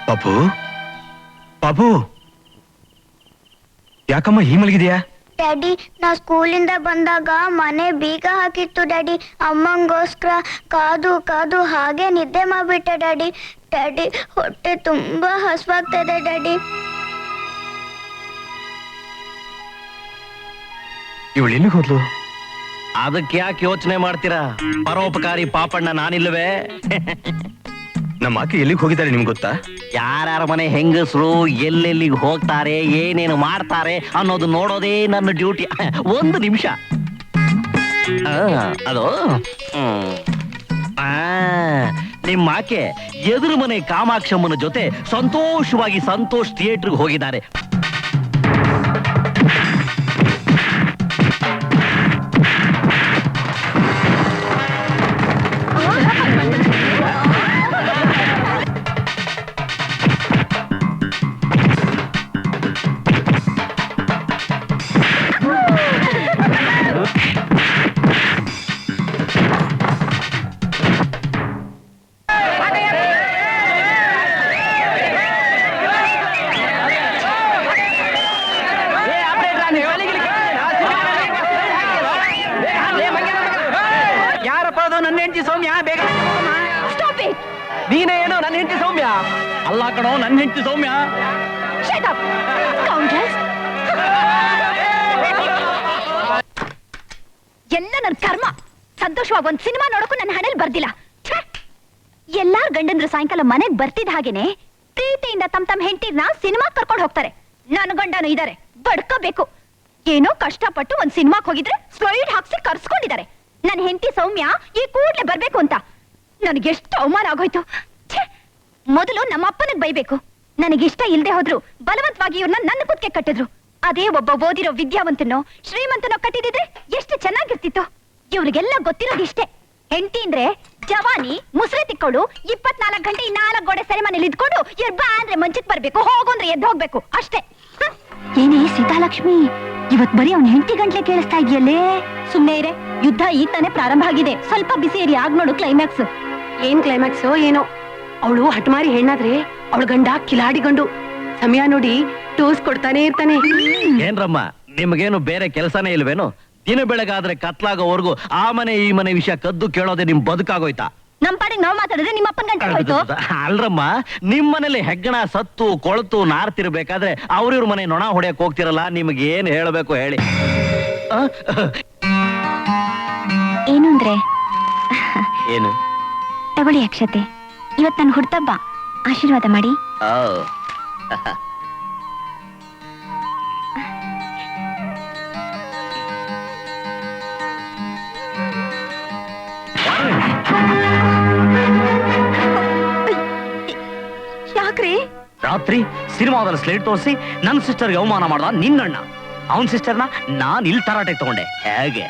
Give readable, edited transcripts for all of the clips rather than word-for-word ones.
ಪಾಪು ಪಾಪು ಯಾಕಮ್ಮ ಈ ಮಲಗಿದ್ಯಾ? ಡ್ಯಾಡಿ, ನಾ ಸ್ಕೂಲಿಂದ ಬಂದಾಗ ಮನೆ ಬೀಗ ಹಾಕಿತ್ತು ಡ್ಯಾಡಿ. ಅಮ್ಮಂಗೋಸ್ಕರ ಕಾದು ಕಾದು ಹಾಗೆ ನಿದ್ದೆ ಮಾಡ್ಬಿಟ್ಟೆ ಡ್ಯಾಡಿ. ಡ್ಯಾಡಿ, ಹೊಟ್ಟೆ ತುಂಬಾ ಹಸುವಾಗ್ತದೆ ಡ್ಯಾಡಿ. ಇವಳು ಎಲ್ಲಿಗೆ ಹೋದ್ಲು? ಅದಕ್ಕೆ ಯಾಕೆ ಯೋಚನೆ ಮಾಡ್ತೀರಾ? ಪರೋಪಕಾರಿ ಪಾಪಣ್ಣ ನಾನಿಲ್ವೇ? ನಮ್ಮ ಆಕೆ ಎಲ್ಲಿಗೆ ಹೋಗಿದ್ದಾರೆ ನಿಮ್ಗೆ ಗೊತ್ತಾ? ಯಾರ್ಯಾರ ಮನೆ ಹೆಂಗಸರು ಎಲ್ಲೆಲ್ಲಿಗೆ ಹೋಗ್ತಾರೆ, ಏನೇನು ಮಾಡ್ತಾರೆ ಅನ್ನೋದು ನೋಡೋದೇ ನನ್ನ ಡ್ಯೂಟಿ. ಒಂದು ನಿಮಿಷ. ಅದು ನಿಮ್ಮ ಆಕೆ ಎದುರು ಮನೆ ಕಾಮಾಕ್ಷಮ್ಮನ ಜೊತೆ ಸಂತೋಷವಾಗಿ ಸಂತೋಷ್ ಥಿಯೇಟರ್ಗೆ ಹೋಗಿದ್ದಾರೆ. ನನ್ನ ಹೆಂಡತಿ ಸೌಮ್ಯ, ಬೇಗ ನೀನೇ ಏನೋ ನನ್ನ ಹೆಂಡತಿ ಸೌಮ್ಯ ಅಲ್ಲ ಕಣೋ, ನನ್ನ ಹೆಂಡತಿ ಸೌಮ್ಯ. ಎಲ್ಲ ನನ್ನ ಕರ್ಮ. ಸಂತೋಷವಾಗಿ ಒಂದ್ ಸಿನಿಮಾ ನೋಡಕ್ಕೂ ನನ್ನ ಹಣೆಲ್ ಬರ್ದಿಲ್ಲ. ಎಲ್ಲಾರ್ ಗಂಡಂದ್ರು ಸಾಯಂಕಾಲ ಮನೆಗ್ ಬರ್ತಿದ್ ಹಾಗೇನೆ ಪ್ರೀತಿಯಿಂದ ತಮ್ ಹೆಂಡತಿರ್ನ ಸಿನಿಮಾ ಕರ್ಕೊಂಡು ಹೋಗ್ತಾರೆ. ನನ್ನ ಗಂಡನು ಇದಾರೆ, ಬಡ್ಕೋಬೇಕು. ಏನೋ ಕಷ್ಟಪಟ್ಟು ಒಂದ್ ಸಿನಿಮಾಕ್ ಹೋಗಿದ್ರೆ ಸ್ಲೈಡ್ ಹಾಕ್ಸಿ ಕರ್ಸ್ಕೊಂಡಿದ್ದಾರೆ. ನನ್ನ ಹೆಂಡತಿ ಸೌಮ್ಯ ಈ ಕೂಡ್ಲೆ ಬರ್ಬೇಕು ಅಂತ ನನಗೆಷ್ಟು ಅವಮಾನ ಆಗೋಯ್ತು. ಮೊದಲು ನಮ್ಮ ಅಪ್ಪನಿಗೆ ಬೈಬೇಕು. ನನಗಿಷ್ಟ ಇಲ್ದೆ ಹೋದ್ರು ಬಲವಂತವಾಗಿ ಇವ್ರನ್ನ ನನ್ನ ಕುತ್ತಿಗೆ ಕಟ್ಟಿದ್ರು. ಅದೇ ಒಬ್ಬ ಓದಿರೋ ವಿದ್ಯಾವಂತನೋ ಶ್ರೀಮಂತನೋ ಕಟ್ಟಿದಿದ್ರೆ ಎಷ್ಟು ಚೆನ್ನಾಗಿರ್ತಿತ್ತು. ಇವ್ರಿಗೆಲ್ಲ ಗೊತ್ತಿರೋದಿಷ್ಟೇ, ಹೆಂಡತಿ ಅಂದ್ರೆ ಜವಾನಿ ಮುಸ್ರೆ ತಿಕ್ಕೋಳು, 24 ಗಂಟೆ ಈ 4 ಗೋಡೆ ಸೆರೆಮನೆಯಲ್ಲಿ ಇದ್ಕೊಂಡು ಇವ್ರ ಬಾ ಅಂದ್ರೆ ಮಂಚಕ್ ಬರ್ಬೇಕು, ಹೋಗು ಅಂದ್ರೆ ಎದ್ದು ಹೋಗ್ಬೇಕು ಅಷ್ಟೇ. ಏನೇ ಸೀತಾಲಕ್ಷ್ಮಿ, ಇವತ್ ಬರೀ ಅವ್ನ ಹೆಂಡತಿ ಗಂಟ್ಲೆ ಕೇಳಿಸ್ತಾ ಇದೆಯಲ್ಲೇ. ಸುಮ್ನೆ ಇರೆ, ಯುದ್ಧ ಈಗ ತಾನೇ ಪ್ರಾರಂಭ ಆಗಿದೆ. ಸ್ವಲ್ಪ ಬಿಸಿ ಇರಿ, ಆಗ್ ನೋಡು ಕ್ಲೈಮ್ಯಾಕ್ಸ್. ಏನ್ ಕ್ಲೈಮ್ಯಾಕ್ಸ್ ಏನೋ. ಅವಳು ಹಠಮಾರಿ ಹೆಣ್ಣಾದ್ರೆ ಅವಳ ಗಂಡ ಕಿಲಾಡಿ ಗಂಡು. ಸಮಯ ನೋಡಿ ಟೋಸ್ ಕೊಡ್ತಾನೆ ಇರ್ತಾನೆ. ಏನ್ರಮ್ಮ, ನಿಮ್ಗೇನು ಬೇರೆ ಕೆಲಸನೇ ಇಲ್ವೇನು? ದಿನ ಬೆಳಗಾದ್ರೆ ಕತ್ಲಾಗೋವರೆಗೂ ಆ ಮನೆ ಈ ಮನೆ ವಿಷಯ ಕದ್ದು ಕೇಳೋದೇ ನಿಮ್ ಬದುಕಾಗೋಯ್ತಾ? ನಮ್ ಪಾಡಿಗೆ ನಾವ್ ಮಾತಾಡಿದ್ರೆ ನಿಮ್ಮ ಅಪ್ಪನ ಗಂಟೆ ಹೋಯ್ತು. ಅಲ್ರಮ್ಮ, ನಿಮ್ ಮನೇಲಿ ಹೆಗ್ಗಣ ಸತ್ತು ಕೊಳತು ನಾರ್ತಿರ್ಬೇಕಾದ್ರೆ ಅವ್ರಿವ್ರ ಮನೆ ನೊಣ ಹೊಡೆಯಕ್ ಹೋಗ್ತಿರಲ್ಲ, ನಿಮ್ಗೆ ಏನ್ ಹೇಳ್ಬೇಕು ಹೇಳಿ? ಏನು ಅಂದ್ರೆ ಏನು? ತಗೊಳ್ಳಿ ಅಕ್ಷತೆ, ಇವತ್ ನನ್ ಹುಡ್ತಬ್ಬ, ಆಶೀರ್ವಾದ ಮಾಡಿ. ಯಾಕ್ರಿ? ರಾತ್ರಿ ಸಿನಿಮಾದಲ್ಲಿ ಸ್ಲೇಟ್ ತೋರಿಸಿ ನನ್ನ ಸಿಸ್ಟರ್ಗೆ ಅವಮಾನ ಮಾಡ್ದ ನಿನ್ನಣ್ಣ. ಅವನ್ ಸಿಸ್ಟರ್ನ ನಾನ್ ಇಲ್ಲಿ ತರಾಟೆ ತಗೊಂಡೆ ಹೇಗೆ?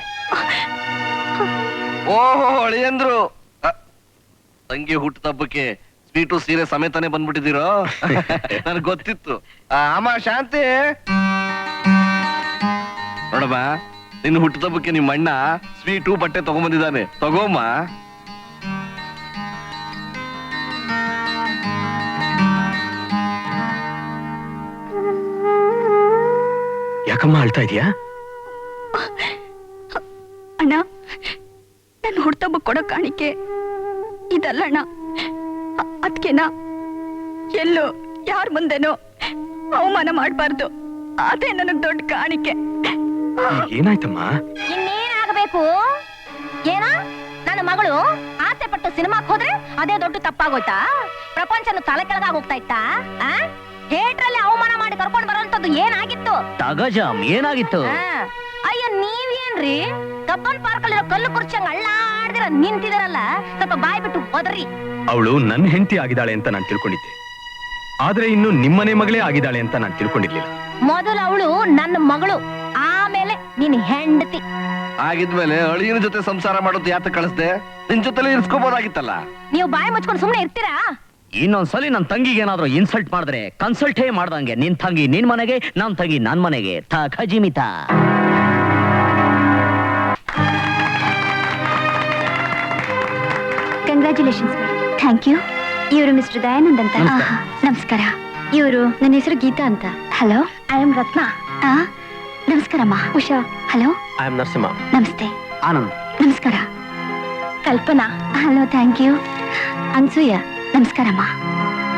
ಓಹೋ, ಅಳಿಯಂದ್ರು ತಂಗಿ ಹುಟ್ಟುತ್ತಬ್ಬಕ್ಕೆ ಸ್ವೀಟು ಸೀರೆ ಸಮೇತನೇ ಬಂದ್ಬಿಟ್ಟಿದ್ದೀರೋ? ನನಗೆ ಗೊತ್ತಿತ್ತು. ಅಮ್ಮ ಶಾಂತಿ, ನೋಡಮ್ಮ, ನಿನ್ನ ಹುಟ್ಟುತ್ತಬ್ಬಕ್ಕೆ ನಿಮ್ಮ ಅಣ್ಣ ಸ್ವೀಟು ಬಟ್ಟೆ ತಗೊಂಡ್ಬಂದಿದ್ದಾನೆ, ತಗೋಮ್ಮ. ಯಾಕಮ್ಮ ಅಳ್ತಾ ಇದೀಯಾ? ಅಣ್ಣ, ನನ್ ಹುಡ್ತಬ್ಬ ಕೊಡೋ ಕಾಣಿಕೆ ಇದಲ್ಲ ಅಣ್ಣ. ಅದ್ಕೆನಾ ಎಲ್ಲೋ ಯಾರ ಮುಂದೆನೋ ಅವಮಾನ ಮಾಡ್ಬಾರ್ದು, ಅದೇ ನನಗ್ ದೊಡ್ಡ ಕಾಣಿಕೆ. ಏನಾಯ್ತಮ್ಮ? ಇನ್ನೇನಾಗಬೇಕು? ಏನ ನನ್ನ ಮಗಳು ಆಸೆ ಪಟ್ಟು ಸಿನಿಮಾಕ್ ಹೋದ್ರೆ ಅದೇ ದೊಡ್ಡ ತಪ್ಪಾಗೋಯ್ತಾ? ಪ್ರಪಂಚನ ತಲೆ ಕೆಳಗ ಹೋಗ್ತಾ ಇತ್ತಾ? ಥಿಯೇಟ್ರಲ್ಲಿ ಅವಮಾನ ಮಾಡಿ ಕರ್ಕೊಂಡ್ ಬರೋಂಥದ್ದು ಏನಾಗಿತ್ತು? ತಗಜಾಮ್ ಏನಾಗಿತ್ತು? ಅಯ್ಯ, ನೀವೇನ್ರಿ ಕಬ್ಬನ್ ಪಾರ್ಕ್ ಅಲ್ಲಿರೋ ಕಲ್ಲು ಕುರ್ಚಂಗ್ ಅಳ್ಳಾಡ್ದಿರ ನಿಂತಿದಾರಲ್ಲ, ಸ್ವಲ್ಪ ಬಾಯ್ ಬಿಟ್ಟು ಹೋದ್ರಿ. ಅವಳು ನನ್ನ ಹೆಂಡತಿ ಆಗಿದ್ದಾಳೆ ಅಂತ ನಾನು ತಿಳ್ಕೊಂಡಿದ್ದೆ, ಆದ್ರೆ ಇನ್ನು ನಿಮ್ಮನೆ ಮಗಳೇ ಆಗಿದ್ದಾಳೆ ಅಂತ ನಾನು ತಿಳ್ಕೊಂಡಿರ್ಲಿಲ್ಲ. ಮೊದಲು ಅವಳು ನನ್ನ ಮಗಳು, ಆಮೇಲೆ ನಿನ್ ಹೆಂಡತಿ. ಆಗಿದ್ಮೇಲೆ ಅಳಿಯನ ಜೊತೆ ಸಂಸಾರ ಮಾಡೋದು ಯಾತ ಕಳಿಸ್ದೆ? ನಿನ್ ಜೊತೆಲೆ ಇರ್ಸ್ಕೋಬಹುದಾಗಿತ್ತಲ್ಲ. ನೀವು ಬಾಯಿ ಮುಚ್ಕೊಂಡು ಸುಮ್ನೆ ಇರ್ತೀರಾ? ಇನ್ನೊಂದ್ಸಲಿ ನನ್ನ ತಂಗಿಗೆ ಏನಾದ್ರೂ ಇನ್ಸಲ್ಟ್ ಮಾಡಿದ್ರೆ ಕನ್ಸಲ್ಟೇ ಮಾಡ್ದಂಗೆ ನಿನ್ ತಂಗಿ ನಿನ್ ಮನೆಗೆ ನನ್ ತಂಗಿ ನನ್ ಮನೆಗೆ ಖಜಿಮಿತ. ಕಂಗ್ರ್ಯಾಚುಲೇಷನ್ಸ್. Thank you. ಇವರು ಮಿಸ್ಟರ್ ದಯಾನಂದ್ ಅಂತ. ನಮಸ್ಕಾರ. ನಮಸ್ಕಾರ. ಇವರು ನನ್ನ ಹೆಸರು ಗೀತಾ ಅಂತ. Hello, I am Ratna. ನಮಸ್ಕಾರಮ್ಮ. Usha. Hello, I am Narasimha. ನಮಸ್ತೆ. ಆನಂದ್. ನಮಸ್ಕಾರ. Kalpana. Hello, thank you. Anasuya. ನಮಸ್ಕಾರಮ್ಮ.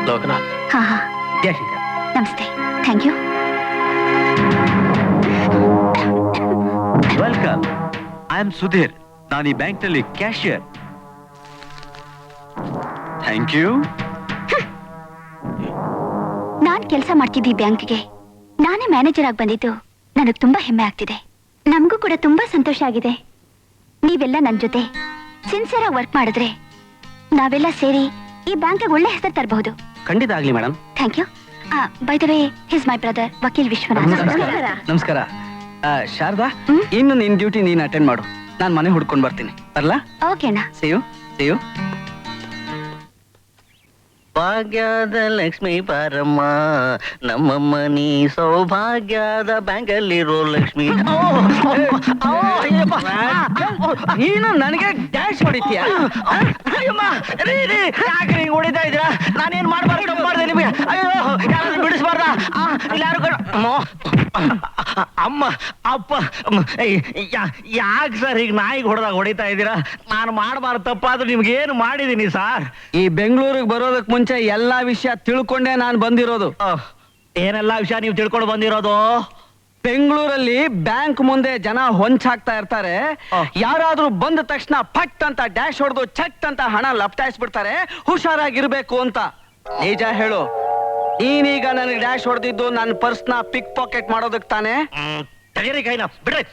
ಲೋಕನಾಥ್. ಹಾ ಹಾ, ಜಯಶಂಕರ್. ನಮಸ್ತೆ. Thank you. Welcome. I am Sudhir. ನಾನು ಈ ಬ್ಯಾಂಕ್ ನಲ್ಲಿ ಕ್ಯಾಶಿಯರ್. Thank you. ನಾನ್ ಕೆಲಸ ಮಾಡ್ತಿದ್ದಿ ಬ್ಯಾಂಕ್ಗೆ ನಾನೇ ಮ್ಯಾನೇಜರ್ ಆಗಿ ಬಂದಿದ್ದು ನನಗ್ ತುಂಬಾ ಹೆಮ್ಮೆ ಆಗ್ತಿದೆ. ನಮಗೂ ಕೂಡ ತುಂಬಾ ಸಂತೋಷ ಆಗಿದೆ. ನೀವೆಲ್ಲ ನನ್ ಜೊತೆ ಸಿನ್ಸಿಯರ್ ಆಗಿ ವರ್ಕ್ ಮಾಡಿದ್ರೆ ನಾವೆಲ್ಲ ಸೇರಿ ಈ ಬ್ಯಾಂಕ್ ಒಳ್ಳೆ ಹೆಸರು ತರಬಹುದು. ಖಂಡಿತ ಆಗ್ಲಿ madam. Thank you. By the way, he's my brother vakil Vishwanath. ನಮಸ್ಕಾರ. ಶಾರದಾ, ಹ್ಮ್? ಇನ್ನು ನಿನ್ ಡ್ಯೂಟಿ ನೀನ್ ಅಟೆಂಡ್ ಮಾಡು. ನಾನ್ ಮನೆ ಹುಡ್ಕೊಂಡ್ ಬರ್ತೀನಿ. ಬರ್ಲಾ? ಓಕೆ ಅಣ್ಣ. See you. ಭಾಗ್ಯದ ಲಕ್ಷ್ಮೀ ಬಾರಮ್ಮ, ನಮ್ಮಮ್ಮ ನೀ ಸೌಭಾಗ್ಯದ ಬ್ಯಾಂಕಲ್ಲಿರೋ ಲಕ್ಷ್ಮಿ. ನೀನು ನನಗೆ ಡ್ಯಾಶ್ ಹೊಡಿತೀಯ? ಯಾಕೆ ಹಿಂಗ್ ಹೊಡಿತಾ ಇದ್ದೀರಾ? ನಾನೇನ್ ಮಾಡ್ಬಾರ್ದು ಮಾಡ್ದೆ ನಿಮಗೆ? ಅಯ್ಯೋ, ಯಾರಾದ್ರೂ ಬಿಡಿಸ್ಬಾರ್ದ? ಇಲ್ಲಾರು ಅಮ್ಮ ಅಪ್ಪ ಯಾಕೆ ಸರ್ ಈಗ ನಾಯಿಗೆ ಹೊಡೆದಾಗ ಹೊಡಿತಾ ಇದ್ದೀರಾ? ನಾನು ಮಾಡಬಾರ್ದು ತಪ್ಪಾದ್ರೂ ನಿಮ್ಗೆ ಏನು ಮಾಡಿದೀನಿ ಸರ್? ಈ ಬೆಂಗಳೂರಿಗೆ ಬರೋದಕ್ ಮುಂಚೆ ಎಲ್ಲಾ ವಿಷಯ ತಿಳ್ಕೊಂಡೇ ನಾನ್ ಬಂದಿರೋದು. ಏನೆಲ್ಲಾ ವಿಷಯ ನೀವು ತಿಳ್ಕೊಂಡು ಬಂದಿರೋದು? ಬೆಂಗಳೂರಲ್ಲಿ ಬ್ಯಾಂಕ್ ಮುಂದೆ ಜನ ಹೊಂಚಾಕ್ತಾ ಇರ್ತಾರೆ. ಯಾರಾದ್ರೂ ಬಂದ ತಕ್ಷಣ ಫಟ್ ಅಂತ ಡ್ಯಾಶ್ ಹೊಡೆದು ಚಟ್ ಅಂತ ಹಣ ಲಪ್ಟಾಯಿಸ್ಬಿಡ್ತಾರೆ. ಹುಷಾರಾಗಿರ್ಬೇಕು ಅಂತ. ನಿಜ ಹೇಳು, ನೀನೀಗ ನನಗೆ ಡ್ಯಾಶ್ ಹೊಡೆದಿದ್ದು ನನ್ನ ಪರ್ಸ್ನ ಪಿಕ್ ಪಾಕೆಟ್ ಮಾಡೋದಕ್ ತಾನೆ? ತಗರಿ ಕೈನ ಬಿಡ್ರಿ.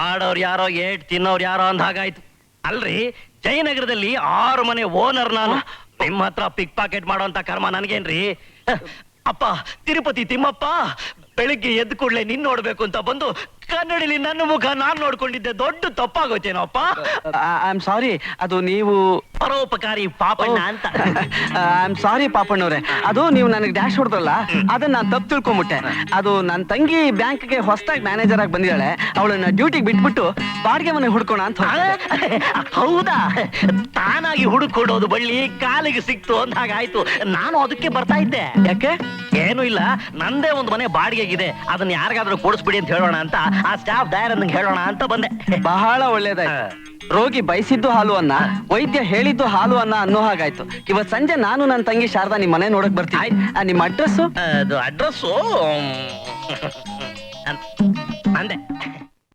ಆಡೋರ್ ಯಾರೋ ಏಟ್ ತಿನ್ನೋರ್ ಯಾರೋ ಅಂದ ಹಾಗಾಯ್ತು. ಅಲ್ರಿ, ಜಯನಗರದಲ್ಲಿ 6 ಮನೆ ಓನರ್ ನಾನು. ನಿಮ್ಮ ಹತ್ರ ಪಿಕ್ ಪಾಕೆಟ್ ಮಾಡೋಂತ ಕರ್ಮ ನನ್ಗೇನ್ರಿ? ಅಪ್ಪ ತಿರುಪತಿ ತಿಮ್ಮಪ್ಪ ಬೆಳಿಗ್ಗೆ ಎದ್ದು ಕೂಡ್ಲೆ ನಿನ್ ನೋಡ್ಬೇಕು ಅಂತ ಬಂದು ಕನ್ನಡಿಲಿ ನನ್ನ ಮುಖ ನಾನ್ ನೋಡ್ಕೊಂಡಿದ್ದೆ ದೊಡ್ಡ ತಪ್ಪಾಗೋಯ್ತೇನೋ ಅಪ್ಪ. I am sorry. ಅದು ನೀವು ಪರೋಪಕಾರಿ ಪಾಪಣ್ಣ ಅಂತ. ಐ ಆಮ್ ಸಾರಿ ಪಾಪಣ್ಣವ್ರೆ. ಅದು ನೀವು ನನಗೆ ಡ್ಯಾಶ್ ಹೊಡೆದ್ರಲ್ಲ, ಅದನ್ನ ನಾನು ತಪ್ಪು ತಿಳ್ಕೊಂಬಿಟ್ಟೆ. ಅದು ನನ್ನ ತಂಗಿ ಬ್ಯಾಂಕ್ಗೆ ಹೊಸದಾಗಿ ಮ್ಯಾನೇಜರ್ ಆಗಿ ಬಂದಿದ್ದಾಳೆ. ಅವಳನ್ನ ಡ್ಯೂಟಿಗೆ ಬಿಟ್ಬಿಟ್ಟು ಬಾಡಿಗೆ ಮನೆ ಹುಡ್ಕೋಣ ಅಂತ ಹೊರಟೆ. ಹೌದಾ? ತಾನಾಗಿ ಹುಡುಕೊಡೋದು ಬಳ್ಳಿ ಕಾಲಿಗೆ ಸಿಕ್ತು ಅಂದ ಹಾಗಾಯ್ತು. ನಾನು ಅದಕ್ಕೆ ಬರ್ತಾ ಇದ್ದೆ. ಯಾಕೆ? ಏನು ಇಲ್ಲ, ನಂದೇ ಒಂದು ಮನೆ ಬಾಡಿಗೆಗಿದೆ, ಅದನ್ನ ಯಾರಿಗಾದ್ರೂ ಕೊಡಿಸ್ಬಿಡಿ ಅಂತ ಹೇಳೋಣ ಅಂತ ಆ ಸ್ಟಾಫ್ ಡೈರನ್ಗೆ ಹೇಳೋಣ ಅಂತ ಬಂದೆ. ಬಹಳ ಒಳ್ಳೇದಾಯ್ತು. ರೋಗಿ ಬಯಸಿದ್ದು ಹಾಲು ಅನ್ನ, ವೈದ್ಯ ಹೇಳಿದ್ದು ಹಾಲು ಅನ್ನ ಅನ್ನೋ ಹಾಗಾಯ್ತು. ಇವತ್ ಸಂಜೆ ನಾನು ನನ್ನ ತಂಗಿ ಶಾರದಾ ನಿಮ್ ಮನೆ ನೋಡಕ್ ಬರ್ತೀನಿ. ನಿಮ್ಮ ಅಡ್ರೆಸ್? ಅದು ಅಡ್ರೆಸ್ಸು ಅಂದೆ